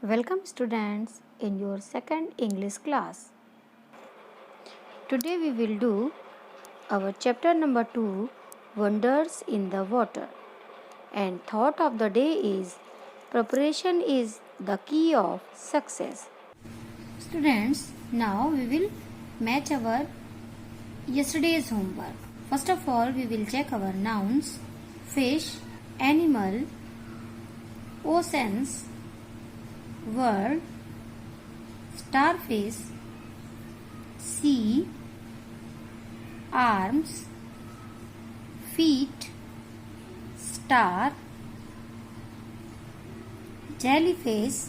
Welcome students in your second English class. Today we will do our chapter number 2, Wonders in the Water. And thought of the day is preparation is the key of success. Students, now we will match our yesterday's homework. First of all, we will check our nouns: fish, animal, oceans, world, starfish, sea, arms, feet, star, jellyfish,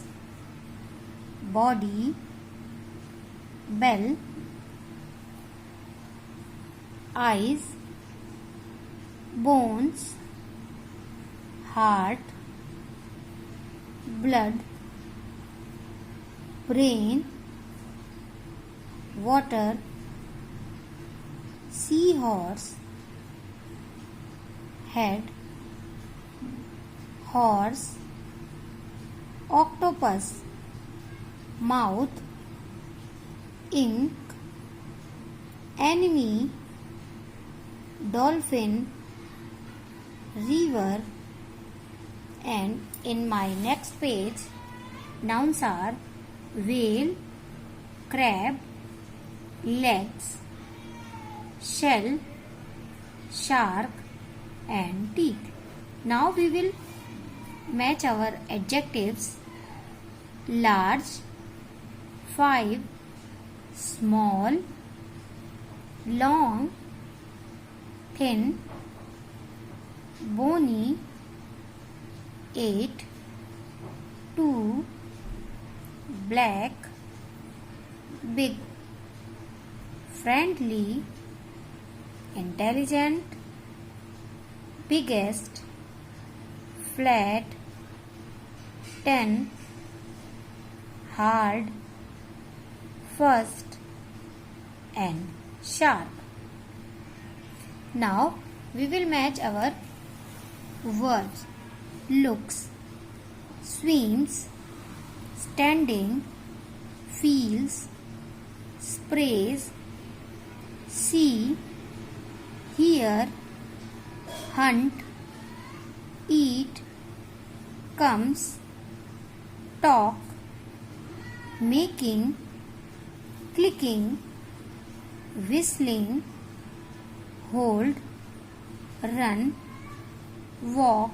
body, bell, eyes, bones, heart, blood, brain, water, seahorse, head, horse, octopus, mouth, ink, enemy, dolphin, river, and in my next page nouns are whale, crab, legs, shell, shark and teeth. Now we will match our adjectives: large, 5, small, long, thin, bony, 8, 2, black, big, friendly, intelligent, biggest, flat, 10, hard, first and sharp. Now we will match our verbs: looks, swims, standing, feels, sprays, see, hear, hunt, eat, comes, talk, making, clicking, whistling, hold, run, walk,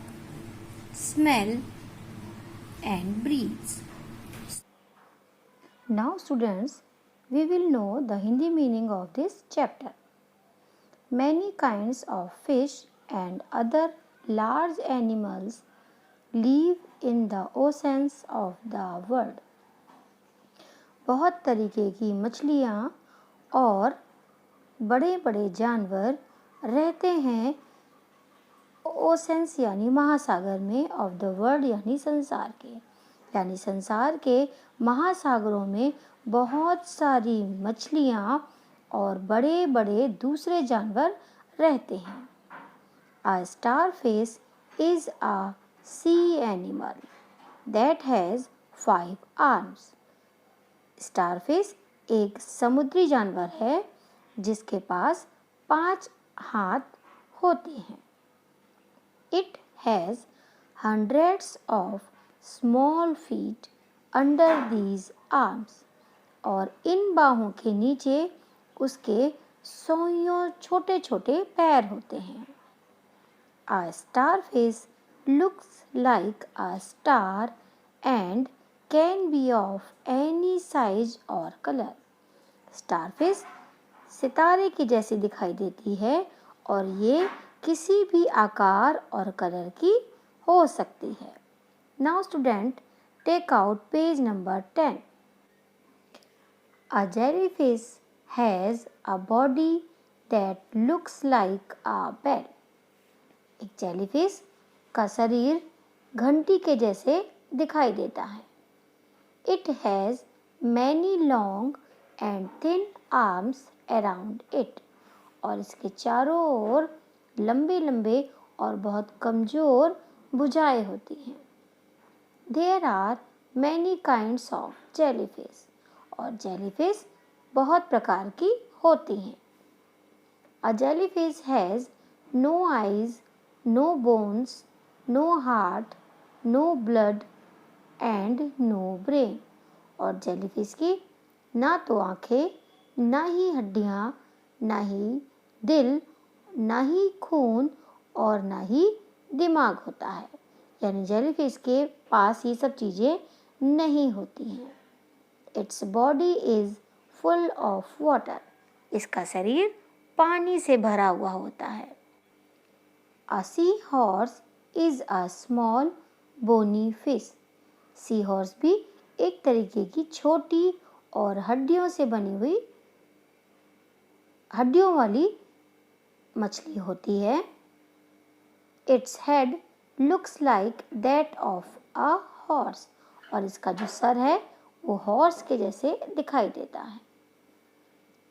smell and breathes. Now students, we will know the Hindi meaning of this chapter. Many kinds of fish and other large animals live in the oceans of the world. बहुत तरीके की मछलियाँ और बड़े बड़े जानवर रहते हैं ओशंस यानी महासागर में ऑफ द वर्ल्ड यानी संसार के महासागरों में बहुत सारी मछलियाँ और बड़े बड़े दूसरे जानवर रहते हैं. A starfish is a sea animal that has 5 arms. Starfish एक समुद्री जानवर है जिसके पास 5 हाथ होते हैं. It has hundreds of small feet under these arms. और इन बाहों के नीचे उसके सौयों छोटे छोटे पैर होते हैं. A starfish looks like a star and can be of any size or color. Starfish सितारे की जैसी दिखाई देती है और ये किसी भी आकार और कलर की हो सकती है. Now student, take out page number 10. A jellyfish has a body that looks like a bell. एक जेलीफिश का शरीर घंटी के जैसे दिखाई देता है. It has many long and thin arms around it. और इसके चारों ओर लंबे लंबे और बहुत कमजोर भुजाएं होती हैं. There are many kinds of jellyfish. और jellyfish बहुत प्रकार की होती हैं. A jellyfish has no eyes, no bones, no heart, no blood and no brain. और jellyfish की ना तो आँखें, ना ही हड्डियाँ, ना ही दिल, ना ही खून और ना ही दिमाग होता है. यानी जेलीफिश के पास ये सब चीज़ें नहीं होती हैं. Its body is full of water. इसका शरीर पानी से भरा हुआ होता है. A sea horse is a small bony fish. Sea horse भी एक तरीके की छोटी और हड्डियों से बनी हुई हड्डियों वाली मछली होती है. Its head looks like that of a horse. और इसका जो सर है वो हॉर्स के जैसे दिखाई देता है.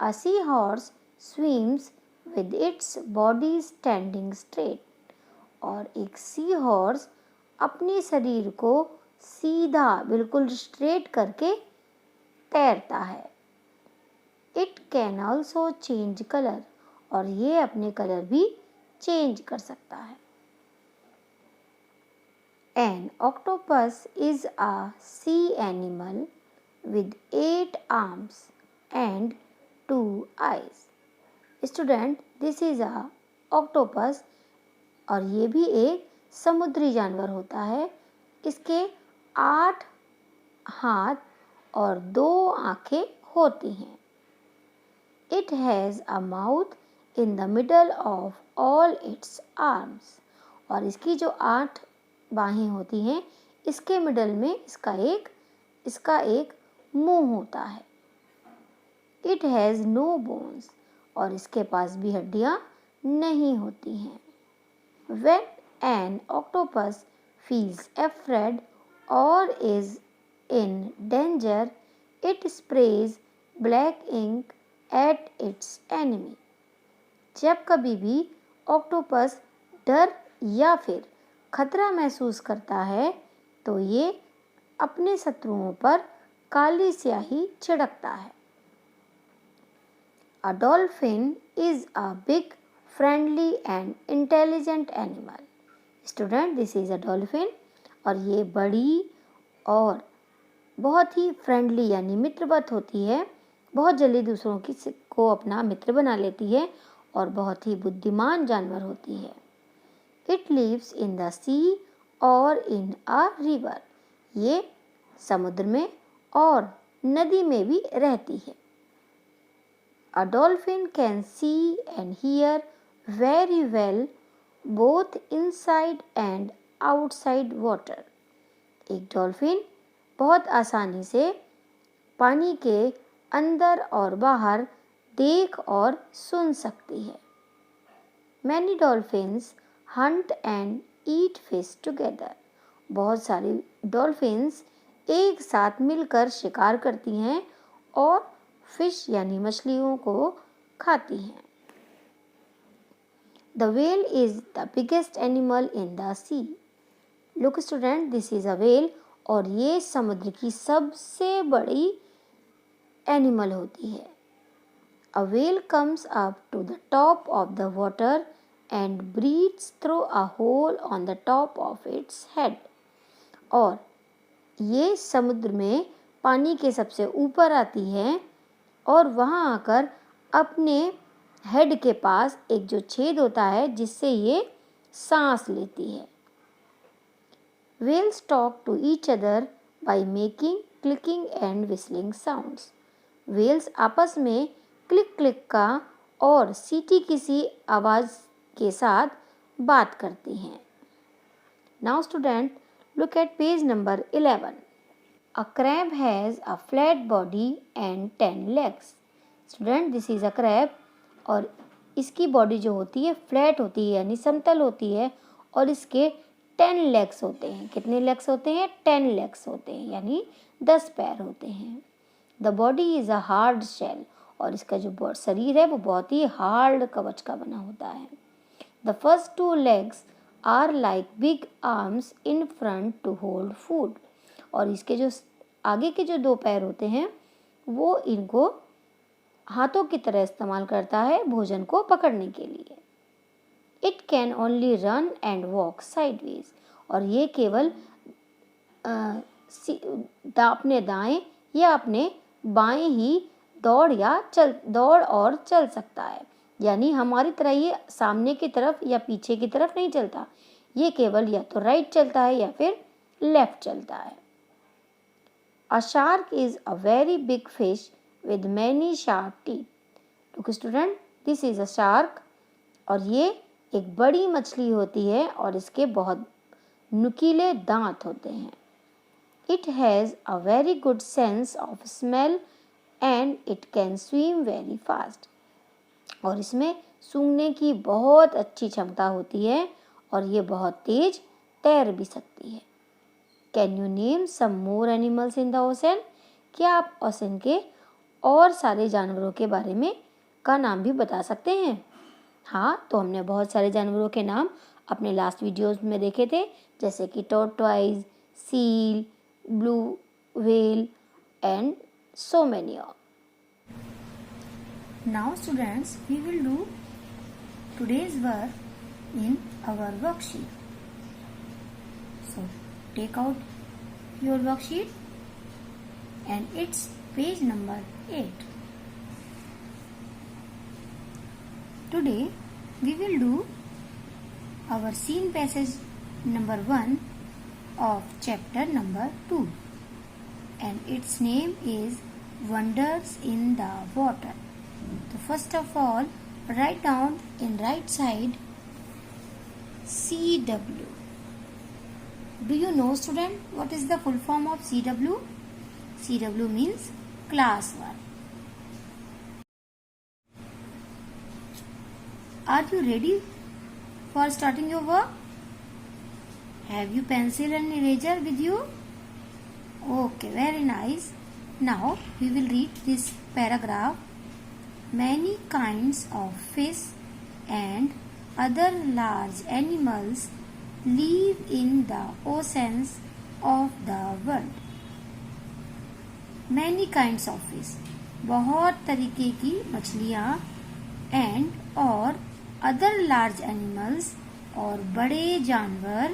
A sea horse swims with its body standing straight. और एक सी हॉर्स अपने शरीर को सीधा बिल्कुल स्ट्रेट करके तैरता है. It can also change colour. और ये अपने कलर भी चेंज कर सकता है. An octopus is a sea animal with 8 arms and 2 eyes. Student, this is a octopus. और ये भी एक समुद्री जानवर होता है. इसके 8 हाथ और 2 आँखें होती हैं. It has a mouth in the middle of all its arms. और इसकी जो 8 बाहें होती हैं, इसके मिडल में इसका एक मुंह होता है. It has no bones. और इसके पास भी हड्डियाँ नहीं होती हैं. When an octopus feels afraid or is in danger, it sprays black ink at its enemy. जब कभी भी ऑक्टोपस डर या फिर खतरा महसूस करता है तो ये अपने शत्रुओं पर काली स्याही छिड़कता है. A dolphin is a big, friendly and intelligent animal. Student, this is a dolphin. और ये बड़ी और बहुत ही फ्रेंडली यानी मित्रवत होती है. बहुत जल्दी दूसरों को अपना मित्र बना लेती है और बहुत ही बुद्धिमान जानवर होती है. It lives in the sea or in a river. ये समुद्र में और नदी में भी रहती है. A dolphin can see and hear very well both inside and outside water. एक डॉल्फिन बहुत आसानी से पानी के अंदर और बाहर देख और सुन सकती है. Many dolphins hunt and eat fish together. बहुत सारी डॉल्फिन्स एक साथ मिलकर शिकार करती हैं और फिश यानी मछलियों को खाती हैं. The whale is the biggest animal in the sea. Look student, this is a whale. और ये समुद्र की सबसे बड़ी एनिमल होती है. A whale comes up to the top of the water and breathes through a hole on the top of its head. और ये समुद्र में पानी के सबसे ऊपर आती है और वहाँ आकर अपने हेड के पास एक जो छेद होता है जिससे ये सांस लेती है. Whales talk to each other by making clicking and whistling sounds. Whales आपस में क्लिक क्लिक का और सीटी किसी आवाज़ के साथ बात करती हैं. Now student, look at page number 11. A crab has a flat body and 10 legs. Student, this is a crab. और इसकी बॉडी जो होती है फ्लैट होती है यानी समतल होती है और इसके 10 लेग्स होते हैं. कितने लेग्स होते हैं? 10 लेग्स होते हैं यानी 10 पैर होते हैं. The body is a hard shell. और इसका जो शरीर है वो बहुत ही हार्ड कवच का बना होता है. The first 2 legs are like big arms in front to hold food. और इसके जो आगे के जो 2 पैर होते हैं वो इनको हाथों की तरह इस्तेमाल करता है भोजन को पकड़ने के लिए। It can only run and walk sideways, और ये केवल अपने दाएं या अपने बाएं ही दौड़ और चल सकता है, यानी हमारी तरह ये सामने की तरफ या पीछे की तरफ नहीं चलता, ये केवल या तो राइट चलता है या फिर लेफ्ट चलता है। A shark is a very big fish with many sharp teeth. तो student, this is a shark, और ये एक बड़ी मछली होती है और इसके बहुत नुकीले दांत होते हैं। It has a very good sense of smell and it can swim very fast. और इसमें सूंघने की बहुत अच्छी क्षमता होती है और ये बहुत तेज तैर भी सकती है। Can you name some more animals in the ocean? क्या आप ओशन के और सारे जानवरों के बारे में का नाम भी बता सकते हैं? हाँ, तो हमने बहुत सारे जानवरों के नाम अपने लास्ट वीडियोस में देखे थे, जैसे कि tortoise, seal, blue whale and so many more. Now students, we will do today's work in our worksheet. So take out your worksheet and it's page number 8. Today we will do our scene passage number 1 of chapter number 2. And its name is Wonders in the Water. So first of all, write down in right side CW. Do you know, student, what is the full form of CW? CW means class 1. Are you ready for starting your work? Have you pencil and eraser with you? Okay, very nice. Now we will read this paragraph. Many kinds of fish and other large animals live in the oceans of the world. Many kinds of fish, बहुत तरीके की मछलियाँ, and और other large animals और बड़े जानवर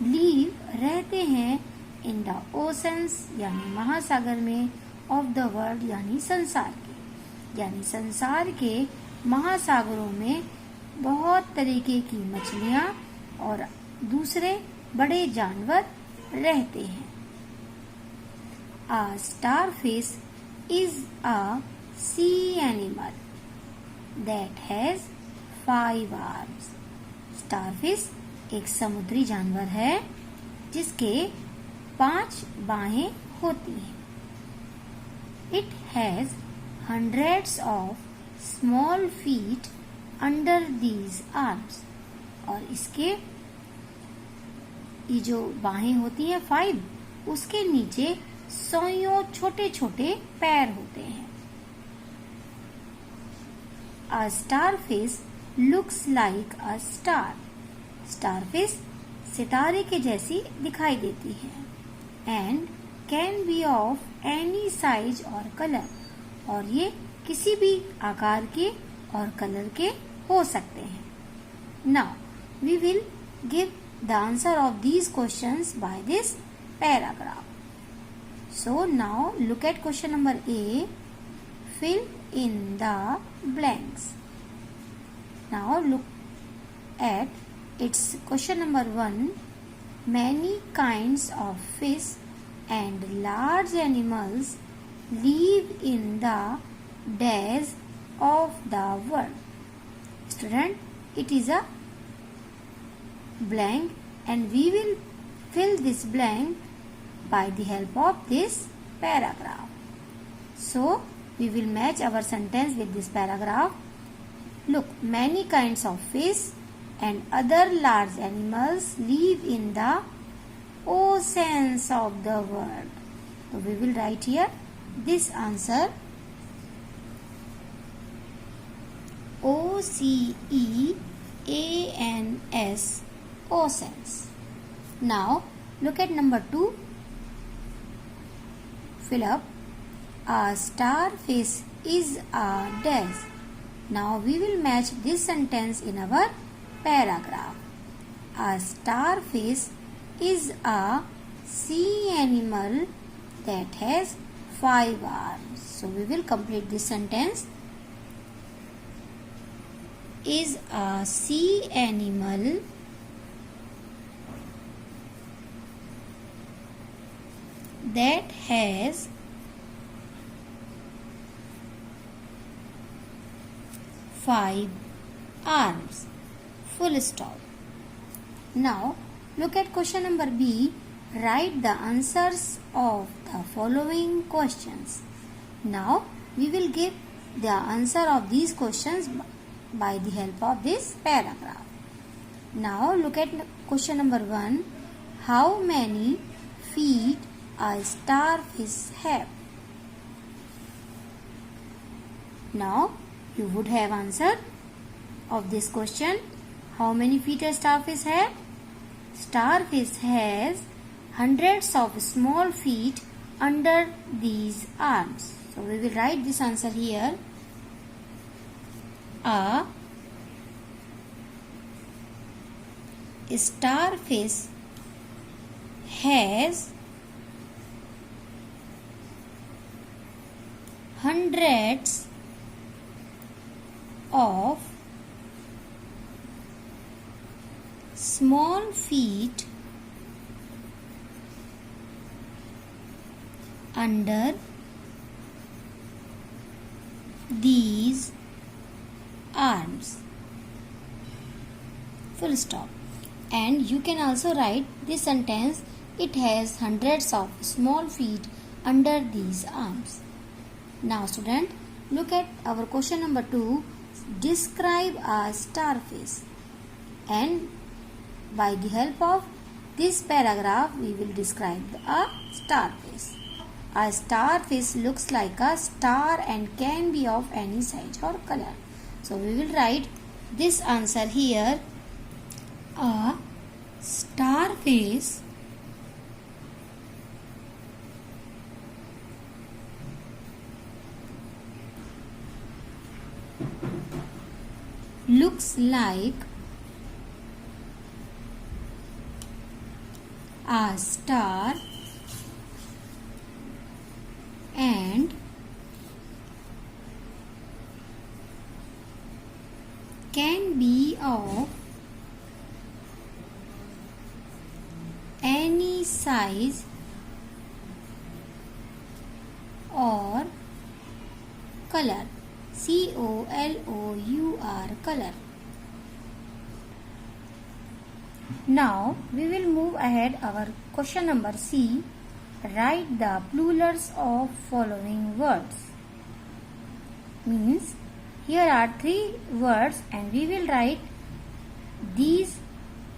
live रहते हैं इन द ओशंस यानी महासागर में, ऑफ द वर्ल्ड यानी संसार के महासागरों में बहुत तरीके की मछलियाँ और दूसरे बड़े जानवर रहते हैं। A starfish is a sea animal that has 5 arms. Starfish एक समुद्री जानवर है जिसके 5 बाहें होती हैं। It has hundreds of small feet under these arms. और इसके ये जो बाहें होती हैं 5, उसके नीचे 100 छोटे छोटे पैर होते हैं। A starfish looks like a star. Starfish सितारे के जैसी दिखाई देती है। And can be of any size or color. और ये किसी भी आकार के और कलर के हो सकते हैं। Now we will give the answer of these questions by this paragraph. So now look at question number A. Fill in the blanks. Now look at its question number 1. Many kinds of fish and large animals live in the dash of the world. Student, it is a blank and we will fill this blank by the help of this paragraph. So we will match our sentence with this paragraph. Look, many kinds of fish and other large animals live in the oceans of the world. So we will write here this answer. OCEANS, oceans. Now look at number 2. fill up. A starfish is a dash. Now we will match this sentence in our paragraph. A starfish is a sea animal that has 5 arms. So we will complete this sentence. Is a sea animal that has 5 arms. Full stop. Now look at question number B. Write the answers of the following questions. Now we will give the answer of these questions by the help of this paragraph. Now look at question number 1. How many feet a starfish have? Now you would have answered of this question. How many feet a starfish have? Starfish has hundreds of small feet under these arms. So we will write this answer here. A starfish has hundreds of small feet under these arms. Full stop. And you can also write this sentence. It has hundreds of small feet under these arms. Now student, look at our question number 2. Describe a starfish. And by the help of this paragraph, we will describe a starfish. A starfish looks like a star and can be of any size or color. So we will write this answer here. A starfish looks like a star and can be of any size or color. COLOUR, color. Now we will move ahead our question number C. Write the plurals of following words. Means here are 3 words and we will write these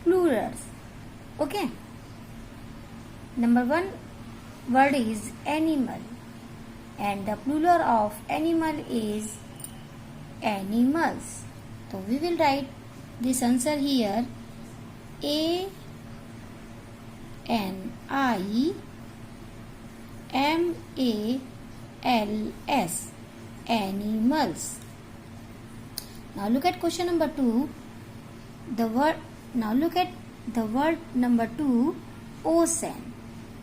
plurals. Okay. Number 1 word is animal and the plural of animal is animals. So we will write this answer here. ANIMALS, animals. Now look at question number 2. Now look at the word number 2, ocean,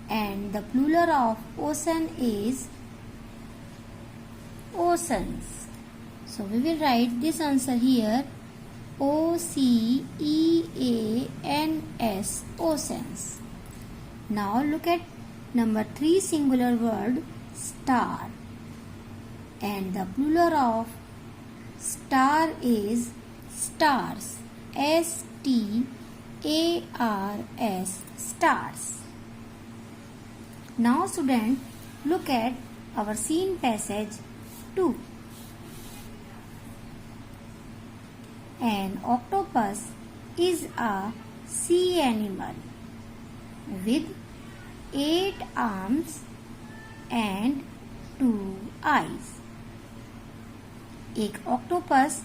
and the plural of ocean is oceans. So we will write this answer here. OCEANS, oceans. Now look at number 3 singular word, star, and the plural of star is stars. STARS, stars. Now student, look at our scene passage 2. An octopus is a sea animal with 8 arms and 2 eyes. एक octopus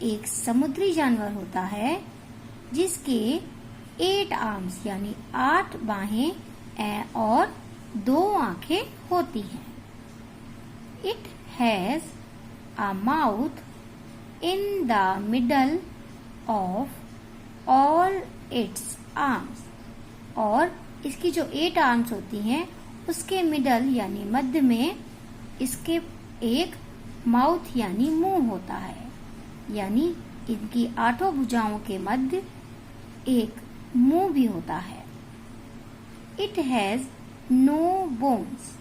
एक समुद्री जानवर होता है जिसके 8 arms यानी 8 बाहें और 2 आंखें होती हैं। It has a mouth in the middle of all its arms. और इसकी जो 8 आर्म्स होती हैं उसके मिडल यानी मध्य में इसके एक माउथ यानी मुंह होता है, यानी इनकी 8 भुजाओं के मध्य एक मुंह भी होता है। It has no bones.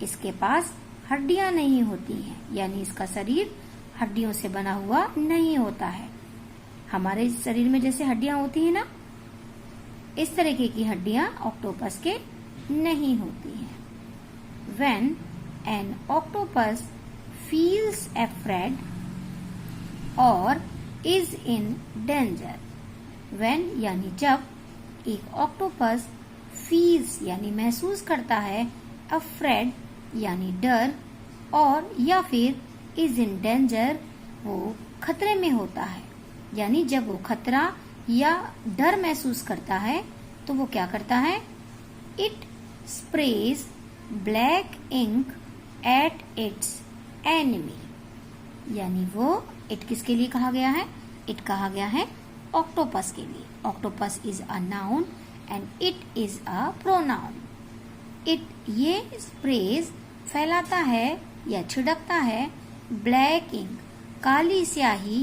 इसके पास हड्डियां नहीं होती हैं, यानी इसका शरीर हड्डियों से बना हुआ नहीं होता है। हमारे शरीर में जैसे हड्डियां होती है ना, इस तरीके की हड्डियां ऑक्टोपस के नहीं होती हैं। When an octopus feels afraid or is in danger. When यानी जब एक ऑक्टोपस feels यानी महसूस करता है, afraid यानी डर, और या फिर is in danger वो खतरे में होता है, यानी जब वो खतरा या डर महसूस करता है तो वो क्या करता है? It sprays black ink at its enemy. यानी वो इट किसके लिए कहा गया है? इट कहा गया है ऑक्टोपस के लिए। Octopus is a noun and it is a pronoun. It ये स्प्रेज फैलाता है या छिड़कता है ब्लैक इंक काली स्याही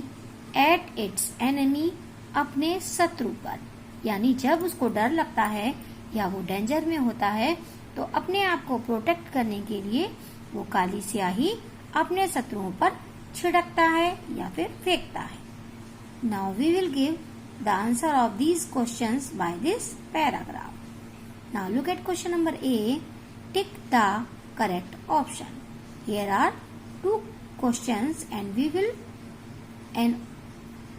एट इट्स एनिमी अपने शत्रु पर, यानी जब उसको डर लगता है या वो डेंजर में होता है तो अपने आप को प्रोटेक्ट करने के लिए वो काली स्याही अपने शत्रुओं पर छिड़कता है या फिर फेंकता है। Now we will give the answer of these questions by this paragraph. Now look at question number A, tick the correct option. Here are 2 questions and we will and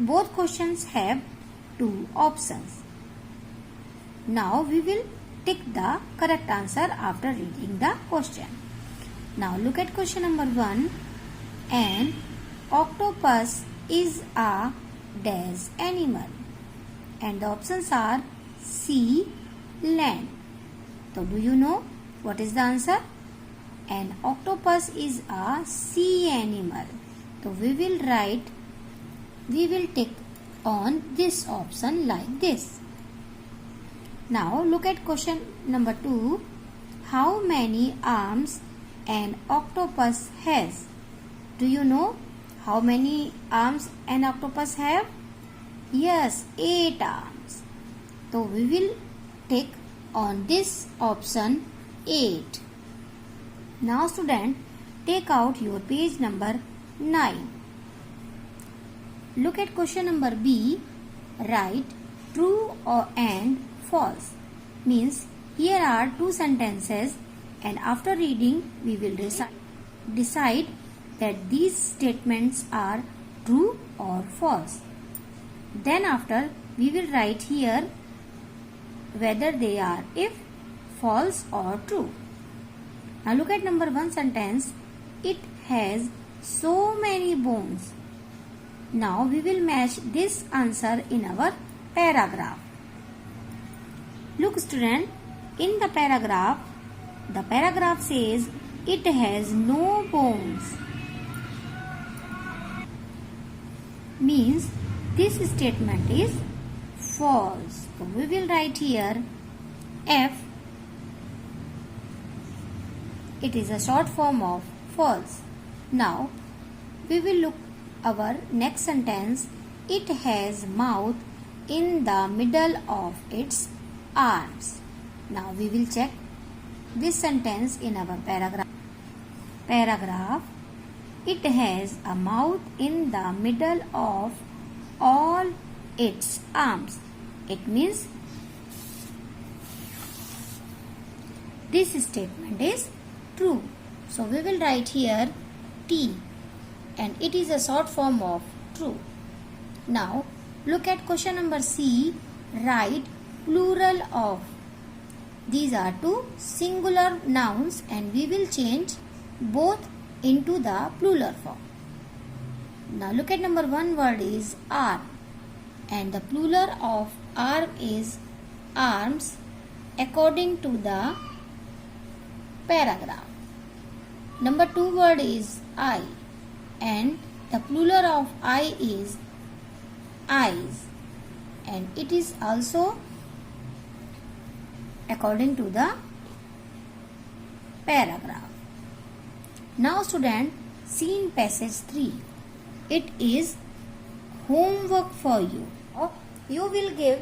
both questions have 2 options. Now we will tick the correct answer after reading the question. Now look at question number 1. An octopus is a dash animal and the options are sea, land. So do you know what is the answer? An octopus is a sea animal. So we will tick on this option like this. Now look at question number 2. How many arms an octopus has? Do you know how many arms an octopus have? Yes, 8 arms. So we will tick on this option 8. Now student, take out your page number 9. Look at question number B. Write true or and false. Means here are 2 sentences and after reading we will decide that these statements are true or false. Then after we will write here whether they are if, false or true. Now look at number 1 sentence. It has so many bones. Now we will match this answer in our paragraph. Look student, in the paragraph says it has no bones. Means this statement is false. So we will write here F. It is a short form of false. Now we will look our next sentence. It has mouth in the middle of its arms. Now we will check this sentence in our paragraph. It has a mouth in the middle of all its arms. It means this statement is true. So we will write here T and it is a short form of true. Now look at question number C. Write plural of. These are 2 singular nouns and we will change both into the plural form. Now look at number 1 word is arm and the plural of arm is arms according to the paragraph. Number 2 word is eye, and the plural of eye is eyes, and it is also according to the paragraph. Now student, see in passage 3. It is homework for you. You will give